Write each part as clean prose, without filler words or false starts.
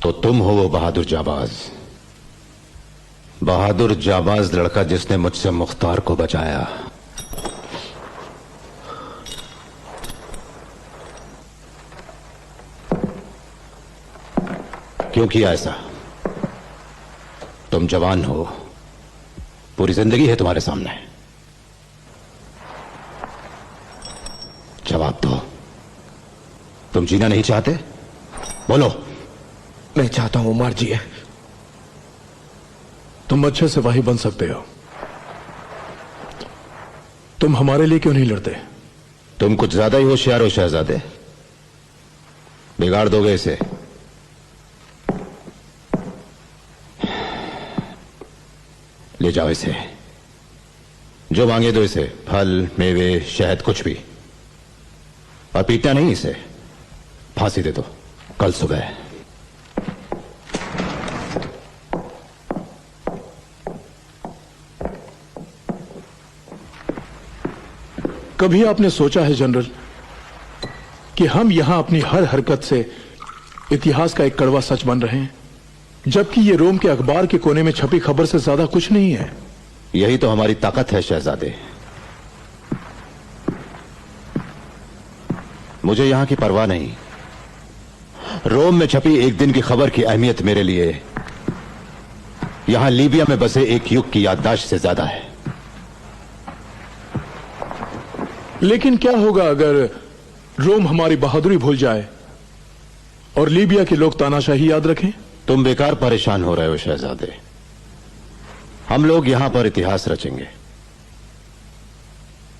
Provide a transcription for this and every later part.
तो तुम हो वो बहादुर जाबाज लड़का जिसने मुझसे मुख्तार को बचाया। क्यों किया ऐसा? तुम जवान हो, पूरी जिंदगी है तुम्हारे सामने। जवाब दो, तुम जीना नहीं चाहते? बोलो। मैं चाहता हूं उमर जी। तुम अच्छे सिपाही बन सकते हो, तुम हमारे लिए क्यों नहीं लड़ते? तुम कुछ ज्यादा ही होशियार हो शहजादे, बिगाड़ दोगे इसे। ले जाओ इसे, जो मांगे दो इसे, फल मेवे शहद कुछ भी, और पीटना नहीं इसे, फांसी दे दो कल सुबह। कभी आपने सोचा है जनरल कि हम यहां अपनी हर हरकत से इतिहास का एक कड़वा सच बन रहे हैं, जबकि ये रोम के अखबार के कोने में छपी खबर से ज्यादा कुछ नहीं है? यही तो हमारी ताकत है शहजादे। मुझे यहां की परवाह नहीं। रोम में छपी एक दिन की खबर की अहमियत मेरे लिए यहां लीबिया में बसे एक युग की याददाश्त से ज्यादा है। लेकिन क्या होगा अगर रोम हमारी बहादुरी भूल जाए और लीबिया के लोग तानाशाही याद रखें? तुम बेकार परेशान हो रहे हो शहजादे। हम लोग यहां पर इतिहास रचेंगे।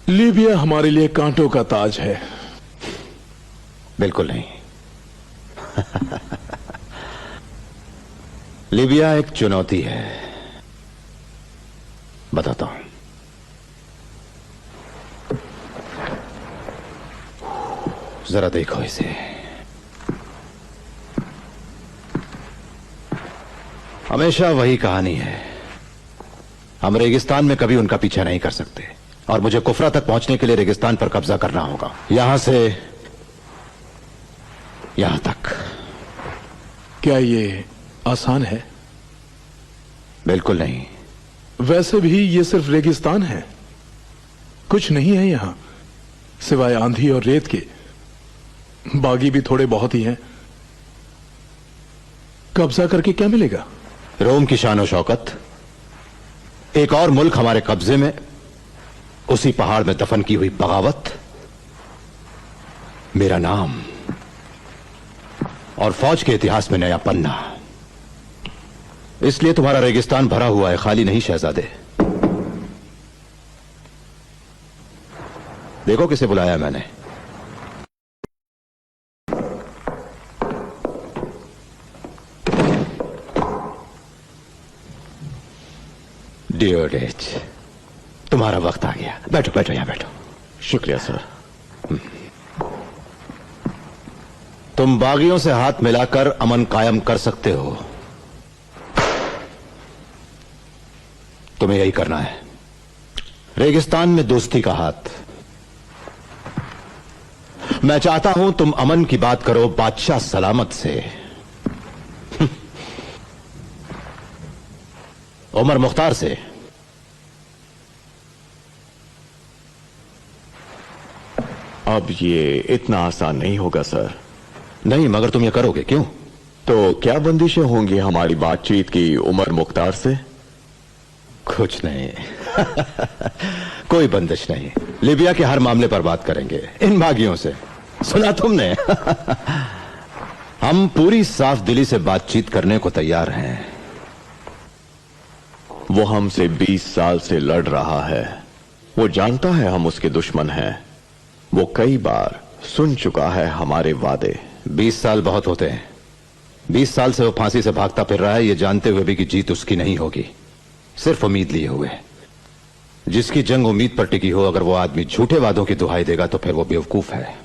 लीबिया हमारे लिए कांटों का ताज है। बिल्कुल नहीं। लीबिया एक चुनौती है, बताता हूं। जरा देखो इसे। हमेशा वही कहानी है। हम रेगिस्तान में कभी उनका पीछा नहीं कर सकते, और मुझे कुफरा तक पहुंचने के लिए रेगिस्तान पर कब्जा करना होगा, यहां से यहां तक। क्या ये आसान है? बिल्कुल नहीं। वैसे भी ये सिर्फ रेगिस्तान है, कुछ नहीं है यहां सिवाय आंधी और रेत के। बागी भी थोड़े बहुत ही हैं। कब्जा करके क्या मिलेगा? रोम की शान और शौकत, एक और मुल्क हमारे कब्जे में, उसी पहाड़ में दफन की हुई बगावत, मेरा नाम और फौज के इतिहास में नया पन्ना। इसलिए तुम्हारा रेगिस्तान भरा हुआ है, खाली नहीं शहजादे। देखो किसे बुलाया मैंने। डियोडेज, तुम्हारा वक्त आ गया। बैठो बैठो, यहां बैठो। शुक्रिया सर। तुम बागियों से हाथ मिलाकर अमन कायम कर सकते हो। तुम्हें यही करना है। रेगिस्तान में दोस्ती का हाथ। मैं चाहता हूं तुम अमन की बात करो बादशाह सलामत से, उमर मुख्तार से। अब ये इतना आसान नहीं होगा सर। नहीं, मगर तुम ये करोगे क्यों? तो क्या बंदिशें होंगी हमारी बातचीत की उमर मुख्तार से? कुछ नहीं। कोई बंदिश नहीं। लीबिया के हर मामले पर बात करेंगे, इन बागियों से। सुना तुमने? हम पूरी साफ दिली से बातचीत करने को तैयार हैं। वो हमसे 20 साल से लड़ रहा है। वो जानता है हम उसके दुश्मन हैं। वो कई बार सुन चुका है हमारे वादे। 20 साल बहुत होते हैं। 20 साल से वो फांसी से भागता फिर रहा है, ये जानते हुए भी कि जीत उसकी नहीं होगी, सिर्फ उम्मीद लिए हुए। जिसकी जंग उम्मीद पर टिकी हो, अगर वो आदमी झूठे वादों की दुहाई देगा तो फिर वो बेवकूफ है।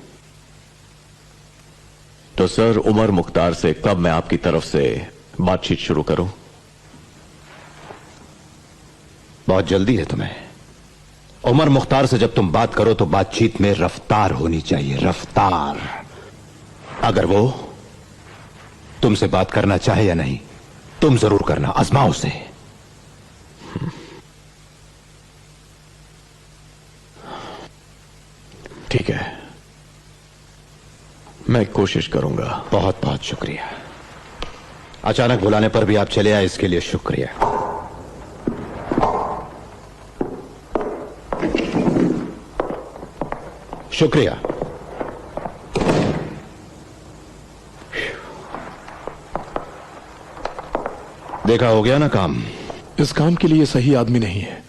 तो सर, उमर मुख्तार से कब मैं आपकी तरफ से बातचीत शुरू करूं? बहुत जल्दी है तुम्हें। उमर मुख्तार से जब तुम बात करो तो बातचीत में रफ्तार होनी चाहिए, रफ्तार। अगर वो तुमसे बात करना चाहे या नहीं, तुम जरूर करना, आजमाओ उसे। ठीक है, मैं कोशिश करूंगा। बहुत बहुत शुक्रिया। अचानक बुलाने पर भी आप चले आए, इसके लिए शुक्रिया। शुक्रिया। देखा, हो गया ना काम। इस काम के लिए सही आदमी नहीं है।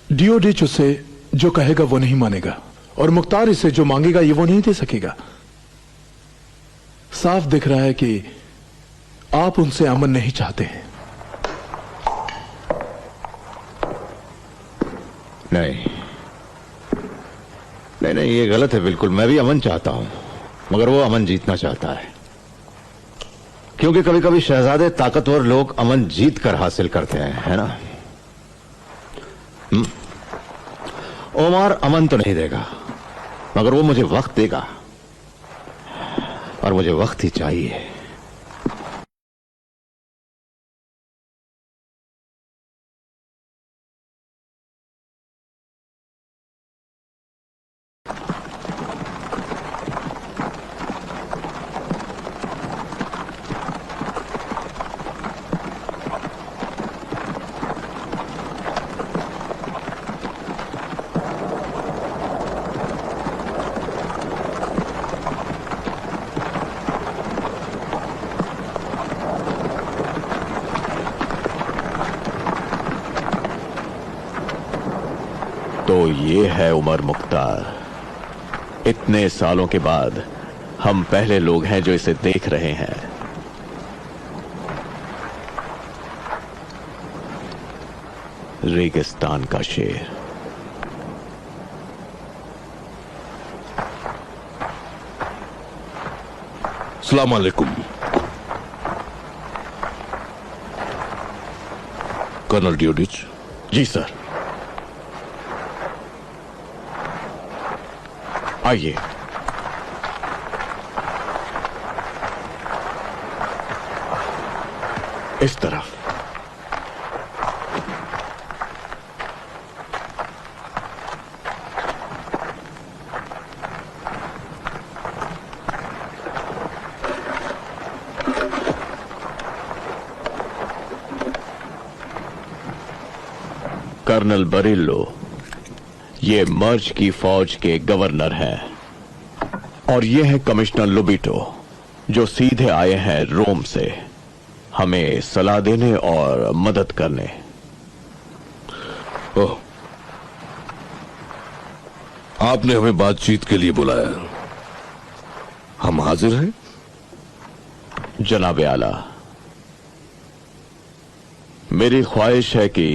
डियोडिच उसे जो कहेगा वो नहीं मानेगा, और मुख्तार इसे जो मांगेगा ये वो नहीं दे सकेगा। साफ दिख रहा है कि आप उनसे अमन नहीं चाहते हैं। नहीं नहीं नहीं, ये गलत है बिल्कुल। मैं भी अमन चाहता हूं, मगर वो अमन जीतना चाहता है। क्योंकि कभी कभी शहजादे ताकतवर लोग अमन जीत कर हासिल करते हैं, है ना? ओमार अमन तो नहीं देगा, मगर वो मुझे वक्त देगा, और मुझे वक्त ही चाहिए। तो ये है उमर मुख्तार। इतने सालों के बाद हम पहले लोग हैं जो इसे देख रहे हैं। रेगिस्तान का शेर। अस्सलाम वालेकुम। कर्नल डियोडिच। जी सर, आइए। इस तरफ। कर्नल बरिल्लो ये मर्ज की फौज के गवर्नर हैं, और ये है कमिश्नर लुबिटो जो सीधे आए हैं रोम से हमें सलाह देने और मदद करने। ओह, आपने हमें बातचीत के लिए बुलाया। हम हाजिर हैं। जनाबे आला, मेरी ख्वाहिश है कि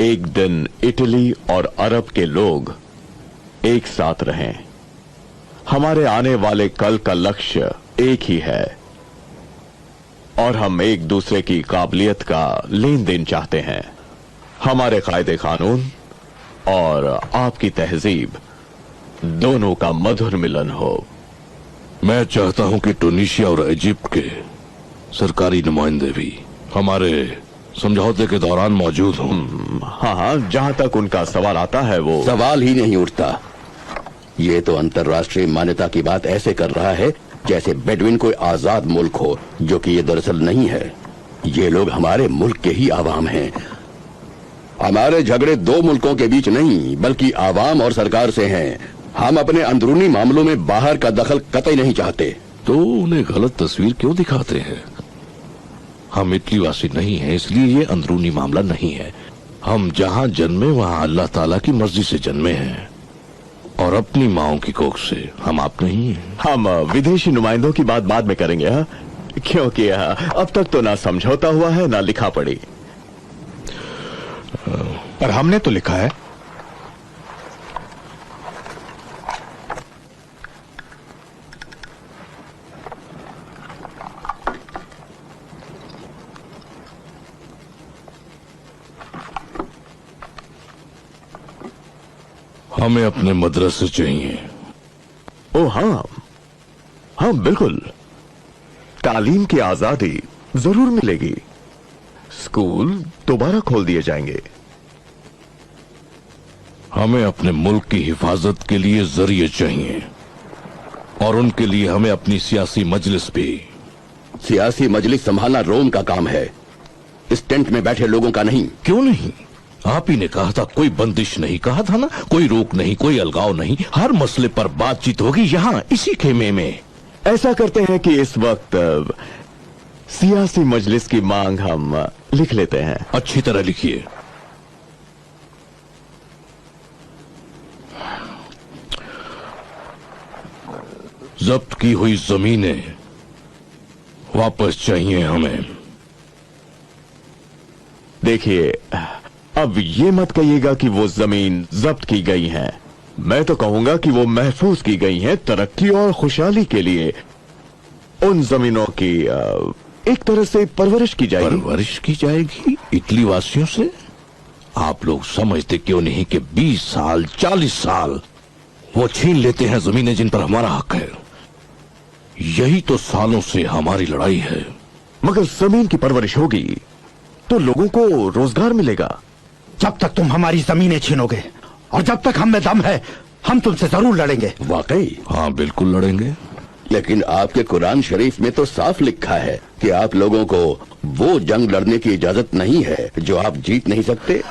एक दिन इटली और अरब के लोग एक साथ रहें। हमारे आने वाले कल का लक्ष्य एक ही है, और हम एक दूसरे की काबिलियत का लेन देन चाहते हैं। हमारे कायदे कानून और आपकी तहजीब दोनों का मधुर मिलन हो। मैं चाहता हूं कि टूनीशिया और इजिप्ट के सरकारी नुमाइंदे भी हमारे समझौते के दौरान मौजूद हों। हाँ, जहां तक उनका सवाल आता है वो सवाल ही नहीं उठता। ये तो अंतर्राष्ट्रीय मान्यता की बात ऐसे कर रहा है जैसे बेडविन कोई आजाद मुल्क हो, जो कि ये दरअसल नहीं है। ये लोग हमारे मुल्क के ही आवाम हैं। हमारे झगड़े दो मुल्कों के बीच नहीं, बल्कि आवाम और सरकार से हैं। हम अपने अंदरूनी मामलों में बाहर का दखल कतई नहीं चाहते। तो उन्हें गलत तस्वीर क्यों दिखाते हैं? हम इटली वासी नहीं हैं, इसलिए ये अंदरूनी मामला नहीं है। हम जहां जन्मे वहां अल्लाह ताला की मर्जी से जन्मे हैं, और अपनी माओं की कोख से। हम आप नहीं हैं। हम विदेशी नुमाइंदों की बात बाद में करेंगे, हाँ? क्योंकि अब तक तो ना समझौता हुआ है ना लिखा पड़ी। पर हमने तो लिखा है। हमें अपने मदरसे चाहिए। ओ हाँ, हाँ बिल्कुल। तालीम की आजादी जरूर मिलेगी। स्कूल दोबारा खोल दिए जाएंगे। हमें अपने मुल्क की हिफाजत के लिए जरिए चाहिए, और उनके लिए हमें अपनी सियासी मजलिस भी। सियासी मजलिस संभालना रोम का काम है, इस टेंट में बैठे लोगों का नहीं। क्यों नहीं? आप ही ने कहा था कोई बंदिश नहीं, कहा था ना, कोई रोक नहीं, कोई अलगाव नहीं, हर मसले पर बातचीत होगी यहां इसी खेमे में। ऐसा करते हैं कि इस वक्त सियासी मजलिस की मांग हम लिख लेते हैं। अच्छी तरह लिखिए। जब्त की हुई जमीनें वापस चाहिए हमें। देखिए, अब ये मत कहिएगा कि वो जमीन जब्त की गई है, मैं तो कहूंगा कि वो महफूज की गई हैं तरक्की और खुशहाली के लिए। उन जमीनों की एक तरह से परवरिश की जाएगी। परवरिश की जाएगी इटली वासियों से? आप लोग समझते क्यों नहीं कि 20 साल 40 साल वो छीन लेते हैं जमीनें जिन पर हमारा हक है। यही तो सालों से हमारी लड़ाई है। मगर जमीन की परवरिश होगी तो लोगों को रोजगार मिलेगा। जब तक तुम हमारी जमीनें छीनोगे और जब तक हम में दम है, हम तुमसे जरूर लड़ेंगे। वाकई? हाँ, बिल्कुल लड़ेंगे। लेकिन आपके कुरान शरीफ में तो साफ लिखा है कि आप लोगों को वो जंग लड़ने की इजाजत नहीं है जो आप जीत नहीं सकते।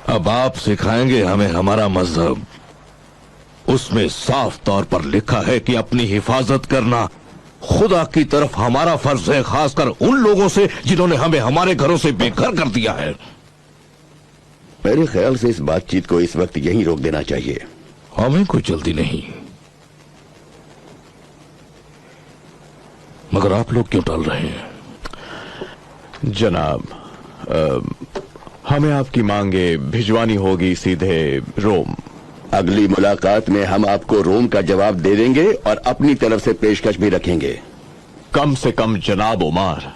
अब आप सिखाएंगे हमें हमारा मजहब। उसमें साफ तौर पर लिखा है कि अपनी हिफाजत करना खुदा की तरफ हमारा फर्ज है, खासकर उन लोगों से जिन्होंने हमें हमारे घरों से बेघर कर दिया है। मेरे ख्याल से इस बातचीत को इस वक्त यहीं रोक देना चाहिए। हमें कोई जल्दी नहीं, मगर आप लोग क्यों टाल रहे हैं? जनाब, हमें आपकी मांगे भिजवानी होगी सीधे रोम। अगली मुलाकात में हम आपको रोम का जवाब दे देंगे और अपनी तरफ से पेशकश भी रखेंगे। कम से कम जनाब उमर,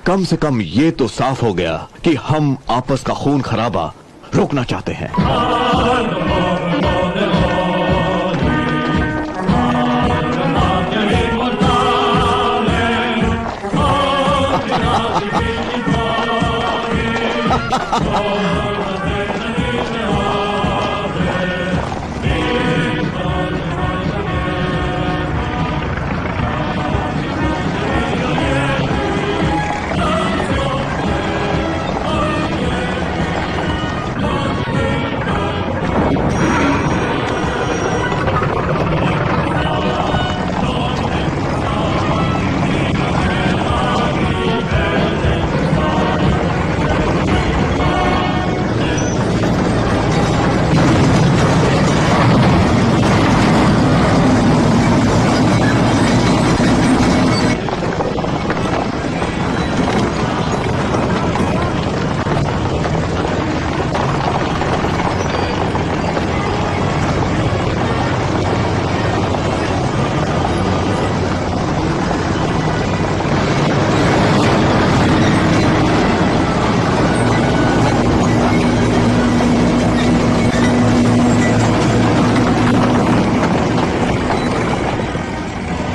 कम से कम ये तो साफ हो गया कि हम आपस का खून खराबा रोकना चाहते हैं।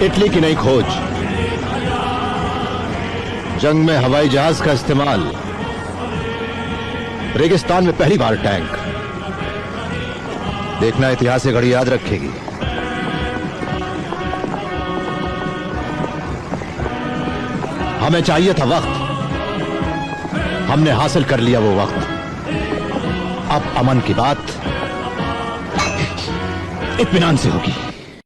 इटली की नई खोज, जंग में हवाई जहाज का इस्तेमाल, रेगिस्तान में पहली बार टैंक। देखना इतिहास घड़ी याद रखेगी। हमें चाहिए था वक्त, हमने हासिल कर लिया वो वक्त। अब अमन की बात इत्मीनान से होगी।